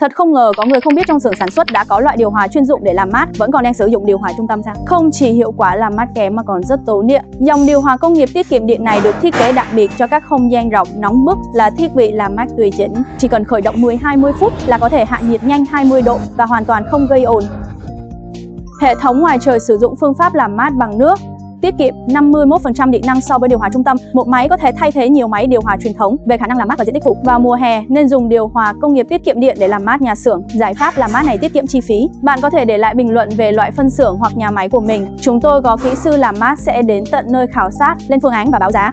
Thật không ngờ có người không biết trong xưởng sản xuất đã có loại điều hòa chuyên dụng để làm mát vẫn còn đang sử dụng điều hòa trung tâm sao? Không chỉ hiệu quả làm mát kém mà còn rất tốn điện. Dòng điều hòa công nghiệp tiết kiệm điện này được thiết kế đặc biệt cho các không gian rộng nóng bức, là thiết bị làm mát tùy chỉnh. Chỉ cần khởi động 10-20 phút là có thể hạ nhiệt nhanh 20 độ và hoàn toàn không gây ồn. Hệ thống ngoài trời sử dụng phương pháp làm mát bằng nước, tiết kiệm 51% điện năng so với điều hòa trung tâm. Một máy có thể thay thế nhiều máy điều hòa truyền thống về khả năng làm mát và diện tích phủ. Vào mùa hè nên dùng điều hòa công nghiệp tiết kiệm điện để làm mát nhà xưởng. Giải pháp làm mát này tiết kiệm chi phí. Bạn có thể để lại bình luận về loại phân xưởng hoặc nhà máy của mình. Chúng tôi có kỹ sư làm mát sẽ đến tận nơi khảo sát, lên phương án và báo giá.